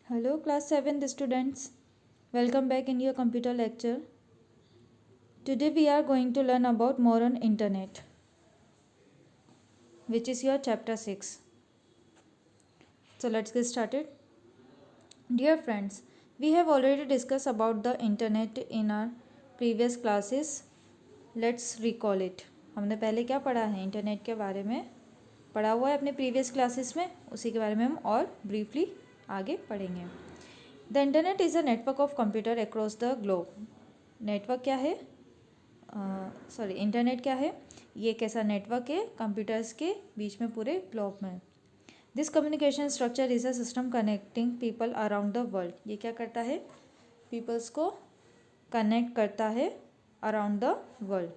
Hello, class 7th students. Welcome back in your computer lecture. Today we are going to learn about more on internet, which is your chapter 6. So let's get started. Dear friends, we have already discussed about the internet in our previous classes. Let's recall it. हमने पहले क्या पढ़ा है internet के बारे में पढ़ा हुआ है अपने प्रीवियस क्लासेस में, उसी के बारे में हम और ब्रीफली आगे पढ़ेंगे. The internet is a network of computer across the globe. Network क्या है, इंटरनेट क्या है, ये एक ऐसा नेटवर्क है कंप्यूटर्स के बीच में पूरे ग्लोब में. This communication structure is a system connecting people around the world. ये क्या करता है, पीपल्स को कनेक्ट करता है around the world.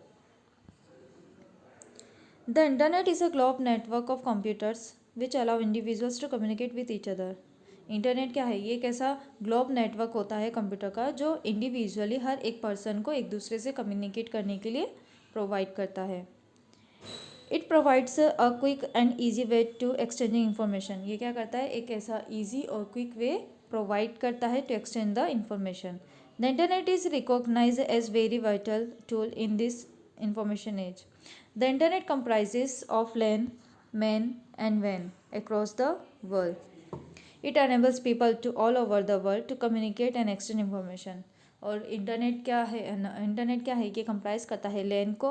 The internet is a globe network of computers which allow individuals to communicate with each other. Internet क्या है, ये एक ऐसा ग्लोब नेटवर्क होता है कंप्यूटर का जो इंडिविजुअली हर एक पर्सन को एक दूसरे से कम्युनिकेट करने के लिए प्रोवाइड करता है. It provides a quick and easy way to exchanging information. ये क्या करता है, एक ऐसा ईजी और क्विक वे प्रोवाइड करता है to exchange the information. The internet is recognize as very vital tool in this information age. द इंटरनेट comprises of LAN, MAN and WAN across the world. It enables people to all over the world to communicate and exchange information. और internet क्या है, internet क्या है, ये comprise करता है लैन को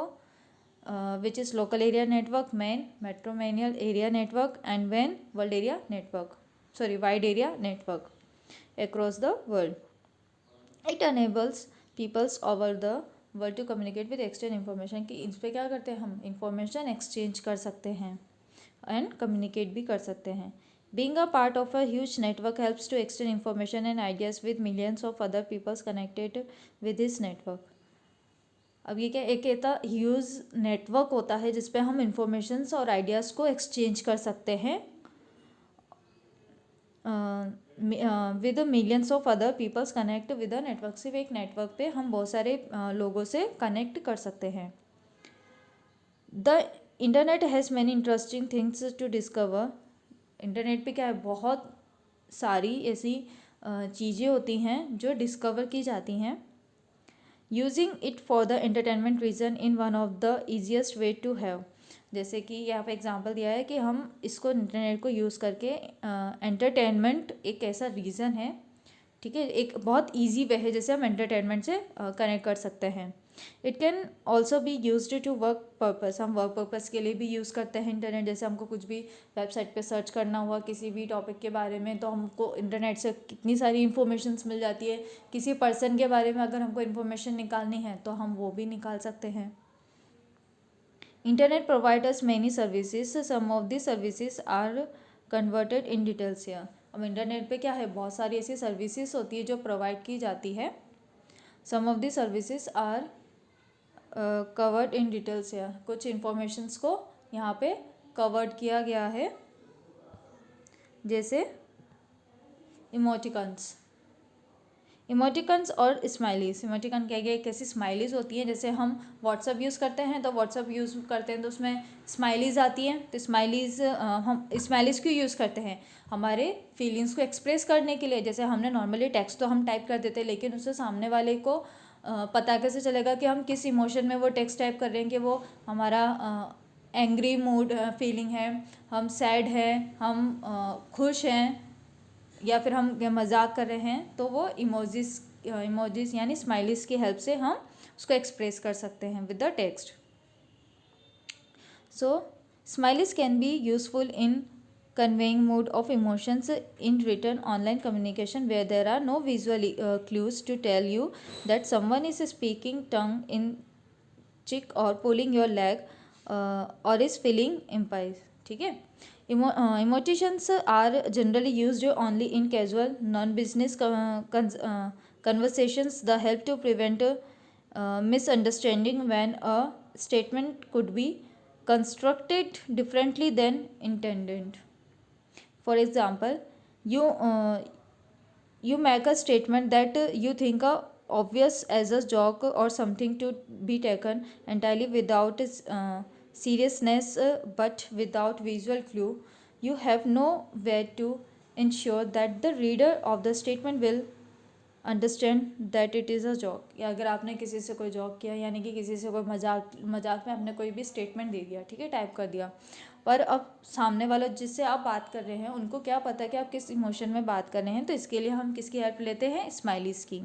which is local area network, MAN metropolitan area network and वैन world area network, wide area network across the world. It enables peoples over the world to communicate with exchange information. कि इस पर क्या करते हैं, हम information exchange कर सकते हैं एंड कम्युनिकेट भी कर सकते हैं. Being a part of a huge network helps to exchange information and ideas with millions of other peoples connected with this network. अब ये क्या एक ऐसा ह्यूज नेटवर्क होता है जिसपे हम इंफॉर्मेशंस और आइडियाज़ को एक्सचेंज कर सकते हैं with millions of other peoples connect with a network. सिर्फ एक नेटवर्क पे हम बहुत सारे लोगों से कनेक्ट कर सकते हैं. The internet has many interesting things to discover. Internet पे क्या है, बहुत सारी ऐसी चीज़ें होती हैं जो डिस्कवर की जाती हैं. Using it for the entertainment reason in one of the easiest way to have. जैसे कि यहाँ पे एग्जांपल दिया है कि हम इसको इंटरनेट को यूज़ करके एंटरटेनमेंट एक ऐसा रीज़न है, ठीक है, एक बहुत इजी वे है जैसे हम एंटरटेनमेंट से कनेक्ट कर सकते हैं. It can also be use to work purpose. हम वर्क पर्पस के लिए भी यूज़ करते हैं इंटरनेट. जैसे हमको कुछ भी वेबसाइट पे सर्च करना हुआ किसी भी टॉपिक के बारे में तो हमको इंटरनेट से कितनी सारी इन्फॉर्मेशंस मिल जाती है. किसी पर्सन के बारे में अगर हमको इन्फॉर्मेशन निकालनी है तो हम वो भी निकाल सकते हैं. Internet provide us many services. Some of the services are converted in details here. अब इंटरनेट पे क्या है, बहुत सारी ऐसी सर्विसेज होती है जो प्रोवाइड की जाती है. Some of the services are covered in details here. कुछ इंफॉर्मेशंस को यहाँ पे कवर्ड किया गया है, जैसे इमोटिकन्स. इमोटिकन्स और स्माइलीज. इमोटिकन क्या है, एक ऐसी स्माइलीज होती हैं जैसे हम व्हाट्सअप यूज़ करते हैं तो व्हाट्सअप यूज़ करते हैं तो उसमें स्माइलीज आती हैं. तो स्माइलीज हम स्माइलीज क्यों यूज़ करते हैं, हमारे फीलिंग्स को एक्सप्रेस करने के लिए. जैसे हमने नॉर्मली टेक्स्ट तो हम टाइप कर देते हैं लेकिन उससे सामने वाले को पता कैसे चलेगा कि हम किस इमोशन में वो टेक्स्ट टाइप कर रहे हैं, कि वो हमारा एंग्री मूड फीलिंग है, हम सैड हैं, हम खुश हैं, या फिर हम मजाक कर रहे हैं. तो वो इमोजीज यानी स्माइलीज की हेल्प से हम उसको एक्सप्रेस कर सकते हैं with the text. So smileys can be useful in conveying mood of emotions in written online communication where there are no visual clues to tell you that someone is speaking tongue in cheek or pulling your leg or is feeling impulse. ठीक है. Emoticons are generally used only in casual non-business conversations. The help to prevent misunderstanding when a statement could be constructed differently than intended. For example, you make a statement that you think obvious as a joke or something to be taken entirely without seriousness, but without visual clue you have no way to ensure that the reader of the statement will understand that it is a joke. या अगर आपने किसी से कोई Jacques किया, यानी कि किसी से कोई मजाक मजाक में आपने कोई भी स्टेटमेंट दे दिया, ठीक है, टाइप कर दिया, पर अब सामने वाला जिससे आप बात कर रहे हैं उनको क्या पता कि आप किस इमोशन में बात कर रहे हैं, तो इसके लिए हम किसकी हेल्प लेते हैं? स्माइलीज़ की।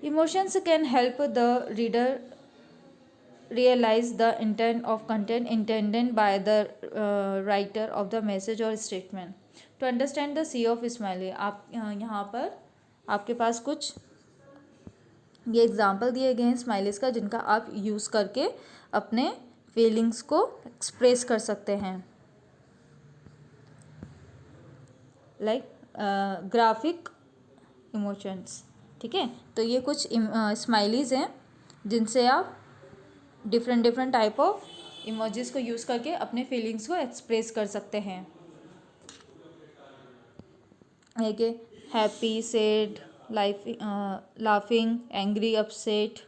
Emotions can help the reader realize the intent of content intended by the writer of the message or statement. To understand the sea of smiley, आप यहाँ पर आपके पास कुछ ये एग्जाम्पल दिए गए हैं स्माइलीज का, जिनका आप यूज़ करके अपने फीलिंग्स को एक्सप्रेस कर सकते हैं। लाइक ग्राफिक इमोशंस, ठीक है, तो ये कुछ स्माइलीज हैं जिनसे आप डिफरेंट टाइप ऑफ इमोजीज को यूज़ करके अपने फीलिंग्स को एक्सप्रेस कर सकते हैं। एक happy, sad, laughing, angry, upset,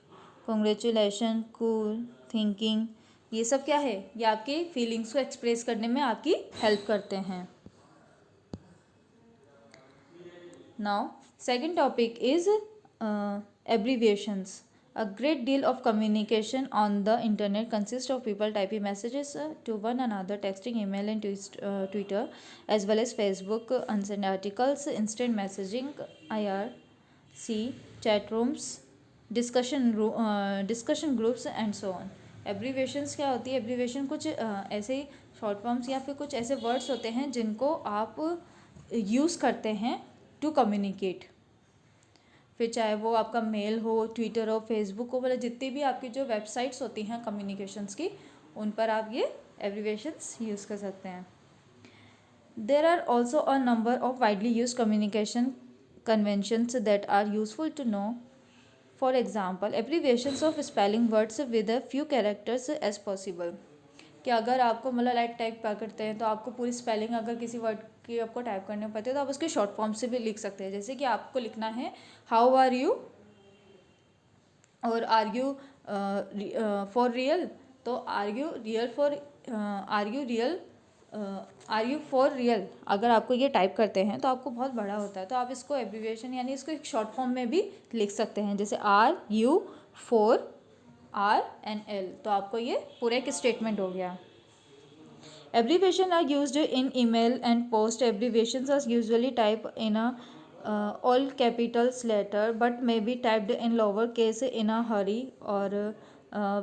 congratulation, cool, thinking, ये सब क्या है? ये आपकी फीलिंग्स को एक्सप्रेस करने में आपकी हेल्प करते हैं। Now second topic is abbreviations. A great deal of communication on the internet consists of people typing messages to one another, texting, email, and Twitter, as well as Facebook, unsent articles, instant messaging, IRC, chat rooms, discussion groups, and so on. Abbreviations क्या होती है? Abbreviation कुछ ऐसे short forms या फिर कुछ ऐसे words होते हैं जिनको आप यूज़ करते हैं टू कम्युनिकेट। फिर चाहे वो आपका मेल हो, ट्विटर हो, फेसबुक हो, मतलब जितनी भी आपकी जो वेबसाइट्स होती हैं कम्युनिकेशंस की, उन पर आप ये एब्रीविएशंस यूज़ कर सकते हैं। There are also a number of widely use communication conventions that are useful to know. For example, abbreviations of spelling words with a few characters as possible. कि अगर आपको मतलब लाइक टाइप करते हैं तो आपको पूरी स्पेलिंग अगर किसी वर्ड की आपको टाइप करने पड़ती है तो आप उसके शॉर्ट फॉर्म से भी लिख सकते हैं। जैसे कि आपको लिखना है हाउ आर यू और आर यू फॉर रियल, तो are you real for real अगर आपको ये टाइप करते हैं तो आपको बहुत बड़ा होता है, तो आप इसको एब्रीविएशन यानी इसको एक शॉर्ट फॉर्म में भी लिख सकते हैं, जैसे आर यू फॉर RNL, तो आपको ये पूरा एक स्टेटमेंट हो गया। Abbreviation are used in email and post. Abbreviations are usually type in a all capitals letter but may be typed in lower case in a hurry or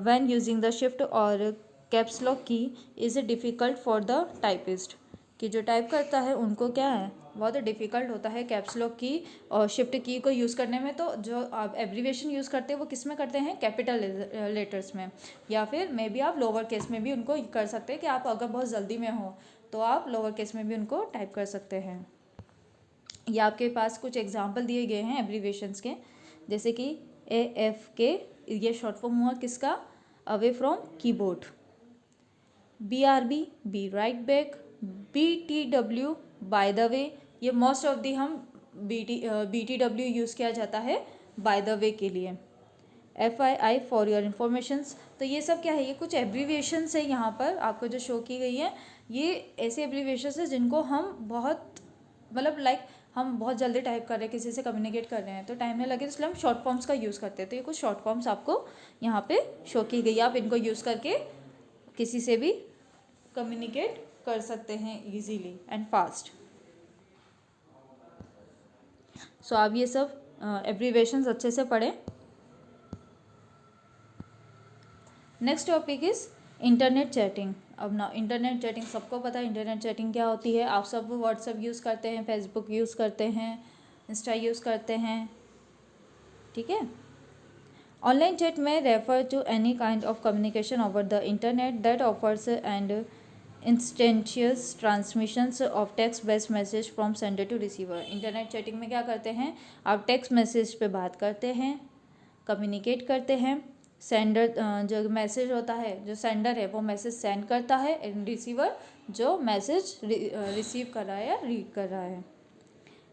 when using the shift or caps lock key is difficult for the typist. कि जो type करता है उनको क्या है, बहुत difficult होता है कैप्स लॉक की और शिफ्ट की को यूज़ करने में। तो जो आप एब्रीविएशन यूज़ करते हैं वो किस में करते हैं? कैपिटल लेटर्स में, या फिर मे बी आप लोअर केस में भी उनको कर सकते हैं कि आप अगर बहुत जल्दी में हो तो आप लोअर केस में भी उनको टाइप कर सकते हैं। ये आपके पास कुछ एग्जाम्पल दिए गए हैं एब्रीविएशंस के, जैसे कि AFK, ये शॉर्ट फॉर्म हुआ किसका? Away from keyboard. BRB, be right back. BTW, by the way, ये मोस्ट ऑफ दी हम BTW यूज़ किया जाता है बाय द वे के लिए। FII, for your informations. तो ये सब क्या है? ये कुछ एब्रीविएशंस है यहाँ पर आपको जो शो की गई है। ये ऐसे एब्रीविएशंस है जिनको हम बहुत मतलब लाइक हम बहुत जल्दी टाइप कर रहे हैं, किसी से कम्युनिकेट कर रहे हैं तो टाइम नहीं लगे, इसलिए हम शॉर्ट फॉर्म्स का यूज़ करते हैं। तो ये कुछ शॉर्ट फॉर्म्स आपको यहाँ पे शो की गई है, आप इनको यूज़ करके किसी से भी कम्युनिकेट कर सकते हैं इजीली एंड फास्ट। सो आप ये सब एब्रीविएशंस अच्छे से पढ़ें। Next topic is internet chatting. अब ना इंटरनेट चैटिंग सबको पता है इंटरनेट चैटिंग क्या होती है। आप सब व्हाट्सएप यूज़ करते हैं, फेसबुक यूज़ करते हैं, इंस्टा यूज़ करते हैं, ठीक है। ऑनलाइन चैट में refer to any kind of communication over the internet that offers and instantaneous transmissions of text based message from sender to receiver. Internet chatting में क्या करते हैं? आप टेक्स्ट मैसेज पे बात करते हैं, कम्युनिकेट करते हैं। सेंडर जो मैसेज होता है, जो सेंडर है वो मैसेज सेंड करता है, एंड रिसीवर जो मैसेज रिसीव कर रहा है या रीड कर रहा है।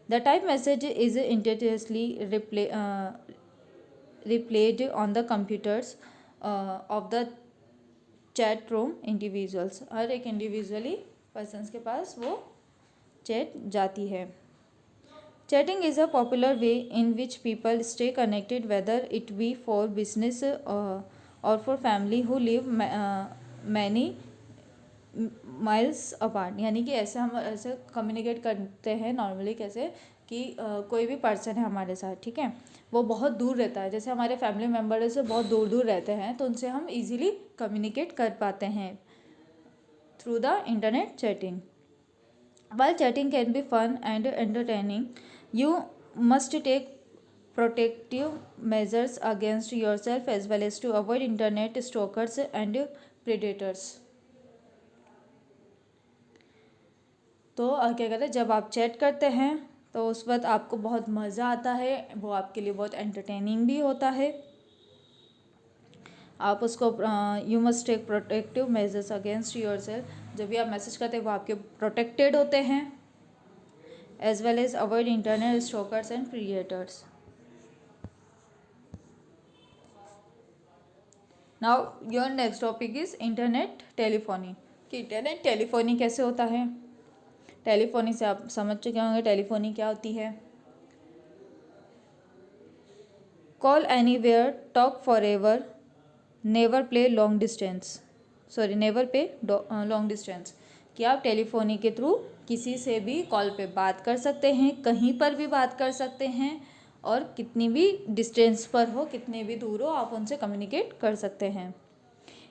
The type message is intentionally replayed on the computers of the chat room individuals। हर एक इंडिविजुअली पर्सन्स के पास वो चैट जाती है। Chatting is a popular way in which people stay connected whether it be for business or for family who live many miles apart. यानी कि ऐसे हम ऐसे कम्युनिकेट करते हैं नॉर्मली कैसे कि कोई भी पर्सन है हमारे साथ, ठीक है, वो बहुत दूर रहता है, जैसे हमारे फैमिली मेम्बर से बहुत दूर दूर रहते हैं, तो उनसे हम इजीली कम्युनिकेट कर पाते हैं through the internet chatting. While chatting can be fun and entertaining, you must take protective measures against yourself as well as to avoid internet stalkers and predators. तो क्या कहते हैं, जब आप चैट करते हैं तो उस वक्त आपको बहुत मज़ा आता है, वो आपके लिए बहुत एंटरटेनिंग भी होता है। आप उसको you must take protective measures against your self, जब भी आप मैसेज करते हैं वो आपके प्रोटेक्टेड होते हैं, as well as avoid internet stalkers and creators. Now your next topic is internet telephony, कि इंटरनेट टेलीफोनी कैसे होता है। टेलीफोनी से आप समझ चुके होंगे टेलीफोनी क्या होती है। Call anywhere, talk for ever, never play long distance, never पे लॉन्ग डिस्टेंस, कि आप टेलीफोनी के थ्रू किसी से भी कॉल पे बात कर सकते हैं, कहीं पर भी बात कर सकते हैं, और कितनी भी डिस्टेंस पर हो, कितने भी दूर हो, आप उनसे कम्युनिकेट कर सकते हैं।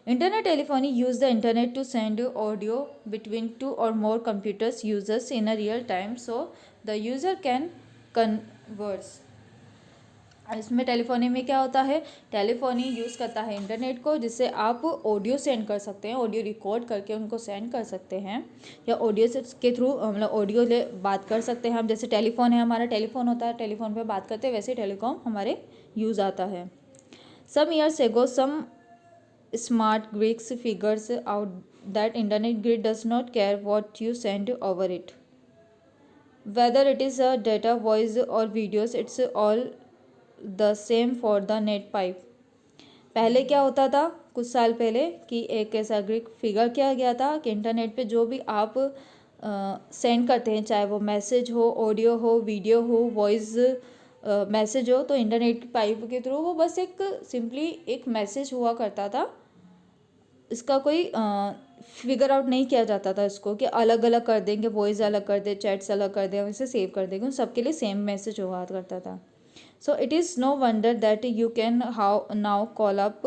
Internet telephony use the internet to send audio between two or more computers users in a real time, so the user can converse. इसमें टेलीफोनी में क्या होता है, टेलीफोनी यूज़ करता है इंटरनेट को, जिससे आप ऑडियो सेंड कर सकते हैं, ऑडियो रिकॉर्ड करके उनको सेंड कर सकते हैं, या ऑडियो से के थ्रू मतलब ऑडियो ले बात कर सकते हैं हम। जैसे टेलीफोन है, हमारा टेलीफोन होता है, टेलीफोन पे बात करते हैं, वैसे टेलीकॉम हमारे यूज़ आता है। Some years ago some smart Greeks figures out that internet grid does not care what you send over it, whether it is a data, voice or videos, it's all the same for the net pipe. पहले क्या होता था कुछ साल पहले कि एक ऐसा ग्रीक फिगर किया गया था कि इंटरनेट पे जो भी आप सेंड करते हैं, चाहे वो मैसेज हो, ऑडियो हो, वीडियो हो, वॉइस मैसेज हो, तो इंटरनेट की पाइप के थ्रू वो बस एक सिंपली एक मैसेज हुआ करता था। इसका कोई फिगर आउट नहीं किया जाता था इसको कि अलग अलग कर देंगे, वॉइस अलग कर दे, चैट्स अलग कर दे, वैसे सेव कर देंगे, सबके लिए सेम मैसेज हुआ करता था। So it is no wonder that you can now call up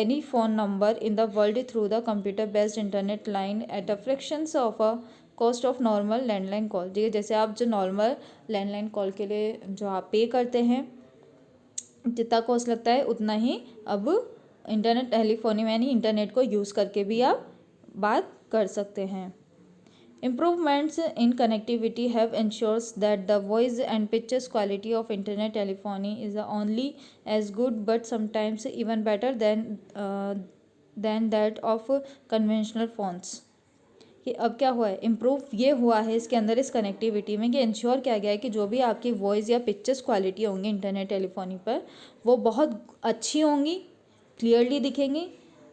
any phone number in the world through the computer-based internet line at a fractions of a cost of normal landline call। जैसे आप जो normal landline call के लिए जो आप पे करते हैं, जितना कॉस्ट लगता है उतना ही अब इंटरनेट टेलीफोनी में यानी इंटरनेट को यूज़ करके भी आप बात कर सकते हैं। Improvements in connectivity have ensures that the voice and pictures quality of internet telephony is only as good but sometimes even better than that of conventional phones। कि अब क्या हुआ है, इम्प्रूव ये हुआ है इसके अंदर इस कनेक्टिविटी में कि इंश्योर किया गया है कि जो भी आपकी वॉइस या पिक्चर्स क्वालिटी होंगी इंटरनेट टेलीफोनी पर वो बहुत अच्छी होंगी, क्लियरली दिखेंगी,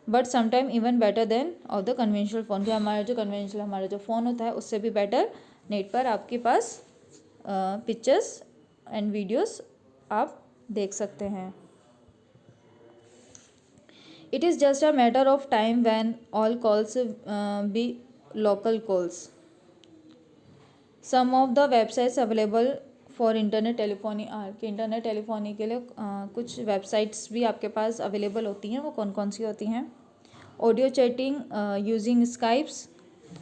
but sometime even better than of the conventional phone. कि हमारा जो फ़ोन होता है उससे भी बेटर नेट पर आपके पास पिक्चर्स एंड वीडियोस आप देख सकते हैं। It is just a matter of time when all calls be local calls. Some of the websites available for internet telephony are, कि इंटरनेट टेलीफोनी के लिए कुछ वेबसाइट्स भी आपके पास अवेलेबल होती हैं। वो कौन कौन सी होती हैं? Audio chatting using Skypes,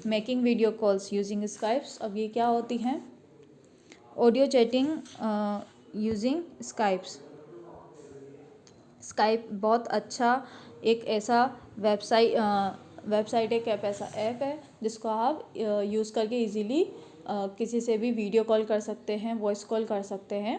making video calls using Skypes. अब ये क्या होती हैं? Audio chatting using Skypes. Skype बहुत अच्छा एक ऐसा वेबसाइट एक ऐसा ऐप है जिसको आप यूज़ करके इजीली किसी से भी वीडियो कॉल कर सकते हैं, वॉइस कॉल कर सकते हैं।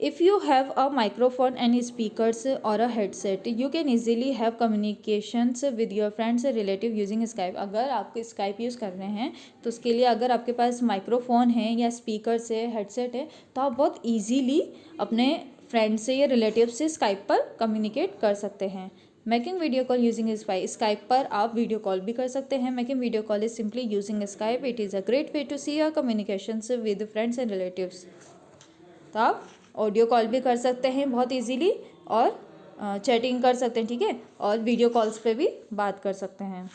If you have a microphone and speakers or a headset, you can easily have communications with your friends and relative using Skype। अगर आपको Skype यूज़ कर रहे हैं तो उसके लिए अगर आपके पास माइक्रोफोन है या स्पीकर्स है, हेडसेट है, तो आप बहुत इजीली अपने फ्रेंड से या रिलेटिव से Skype पर कम्युनिकेट कर सकते हैं। Making video call using Skype पर आप वीडियो कॉल भी कर सकते हैं। Making video call is simply using Skype. It is a great way to see your communication with friends and relatives. तो आप ऑडियो कॉल भी कर सकते हैं बहुत इजीली, और चैटिंग कर सकते हैं, ठीक है, और वीडियो कॉल्स पे भी बात कर सकते हैं।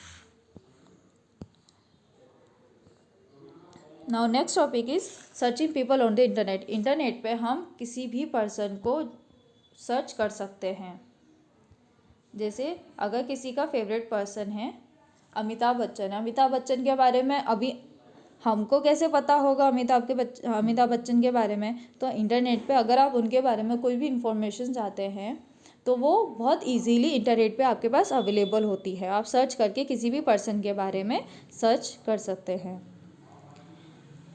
Now next topic is searching people on the internet. Internet पे हम किसी भी पर्सन को सर्च कर सकते हैं। जैसे अगर किसी का फेवरेट पर्सन है अमिताभ बच्चन है, अमिताभ बच्चन के बारे में अभी हमको कैसे पता होगा अमिताभ बच्चन के बारे में? तो इंटरनेट पे अगर आप उनके बारे में कोई भी इंफॉर्मेशन चाहते हैं तो वो बहुत इजीली इंटरनेट पे आपके पास अवेलेबल होती है। आप सर्च करके किसी भी पर्सन के बारे में सर्च कर सकते हैं।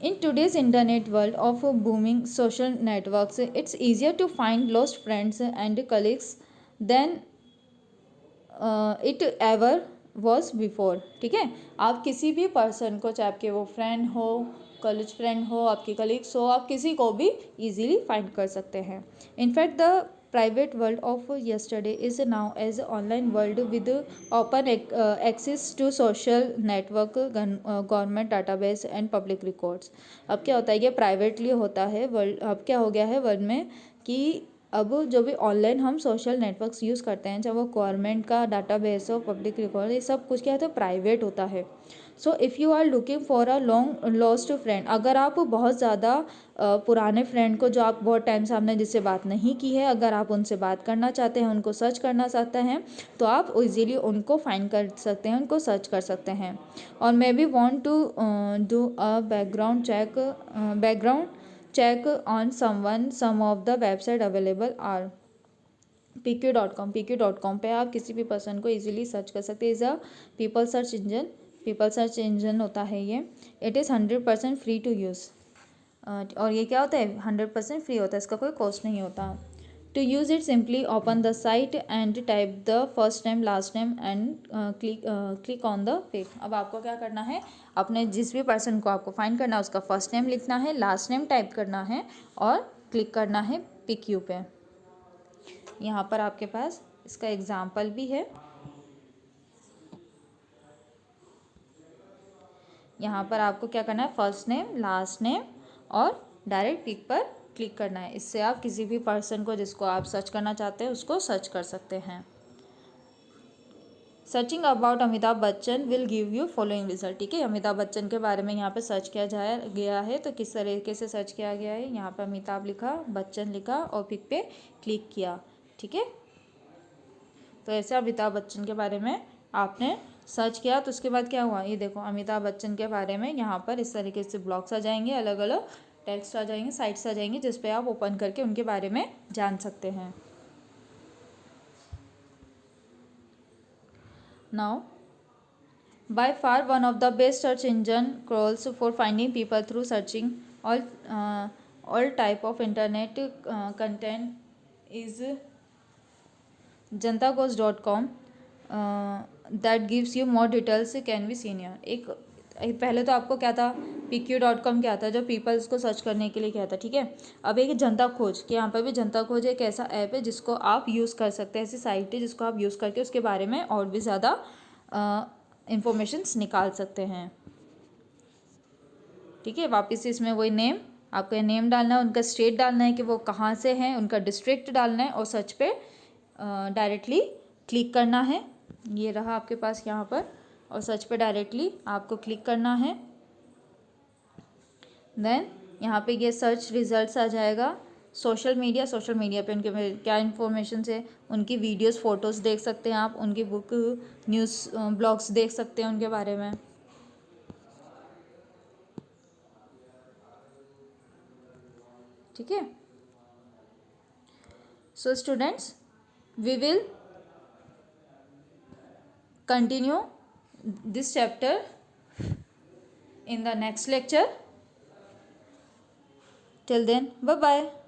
In today's internet world of booming social networks, it's easier to find lost friends and colleagues than it ever was before। ठीक है, आप किसी भी पर्सन को, चाहे आपके वो फ्रेंड हो, कॉलेज फ्रेंड हो, आपके कलीग्स हो, आप किसी को भी इजीली फाइंड कर सकते हैं। In fact the private world of yesterday is now as online world with open access to social network, government database and public records। अब क्या होता है, ये प्राइवेटली होता है वर्ल्ड। अब क्या हो गया है वर्ल्ड में कि अब जो भी ऑनलाइन हम सोशल नेटवर्क्स यूज़ करते हैं, चाहे वो गवर्नमेंट का डाटाबेस हो, पब्लिक रिकॉर्ड, ये सब कुछ क्या है तो प्राइवेट होता है। So if you are looking for a long lost friend, अगर आप बहुत ज़्यादा पुराने फ्रेंड को, जो आप बहुत टाइम से आपने जिससे बात नहीं की है, अगर आप उनसे बात करना चाहते हैं, उनको सर्च करना चाहते हैं, तो आप इजीली उनको फाइंड कर सकते हैं, उनको सर्च कर सकते हैं। और maybe want to do a background check on someone, some of the website available are pq.com। pq.com पे आप किसी भी पर्सन को इजीली सर्च कर सकते हैं। Is a people search engine होता है ये। It is 100% free to use. और ये क्या होता है, 100% फ्री होता है, इसका कोई कॉस्ट नहीं होता। To use it simply open the site and type the first name last name and click on the page. अब आपको क्या करना है, अपने जिस भी पर्सन को आपको फाइंड करना है उसका फर्स्ट नेम लिखना है, लास्ट नेम टाइप करना है और क्लिक करना है PQ पे। यहाँ पर आपके पास इसका एग्जाम्पल भी है। यहाँ पर आपको क्या करना है, फर्स्ट नेम लास्ट नेम और डायरेक्ट पिक पर क्लिक करना है। इससे आप किसी भी पर्सन को जिसको आप सर्च करना चाहते हैं उसको सर्च कर सकते हैं। Searching about Amitabh Bachchan will give you following result. ठीक है, अमिताभ बच्चन के बारे में यहाँ पे सर्च किया गया है, तो किस तरीके से सर्च किया गया है, यहाँ पे अमिताभ लिखा, बच्चन लिखा और पिक पे क्लिक किया। ठीक है, तो ऐसे अमिताभ बच्चन के बारे में आपने सर्च किया, तो उसके बाद क्या हुआ, ये देखो अमिताभ बच्चन के बारे में यहाँ पर इस तरीके से ब्लॉग्स आ जाएंगे, अलग अलग टेक्स्ट आ जाएंगे, साइट्स आ जाएंगे, जिस पे आप ओपन करके उनके बारे में जान सकते हैं। Now by far one of the best search engine crawls for finding people through searching all type of internet content is jantaghosh.com that gives you more details can be seen here। एक पहले तो आपको क्या था, pq.com क्या था, जो peoples को सर्च करने के लिए क्या था। ठीक है, अब एक जनता खोज, कि यहाँ पर भी जनता खोज एक ऐसा ऐप है जिसको आप यूज़ कर सकते हैं, ऐसी साइट है जिसको आप यूज़ करके उसके बारे में और भी ज़्यादा इंफॉर्मेशंस निकाल सकते हैं। ठीक है, वापस से इसमें वही नेम, आपका नेम डालना है, उनका स्टेट डालना है कि वो कहाँ से हैं, उनका डिस्ट्रिक्ट डालना है और सर्च पे डायरेक्टली क्लिक करना है। ये रहा आपके पास यहाँ पर, और सर्च पे डायरेक्टली आपको क्लिक करना है। देन यहाँ पे ये सर्च रिजल्ट्स आ जाएगा। सोशल मीडिया पे उनके क्या इन्फॉर्मेशन है, उनकी वीडियोस फोटोज़ देख सकते हैं आप, उनकी बुक न्यूज़ ब्लॉग्स देख सकते हैं उनके बारे में। ठीक है, so students we will continue this chapter in the next lecture. Till then, bye bye.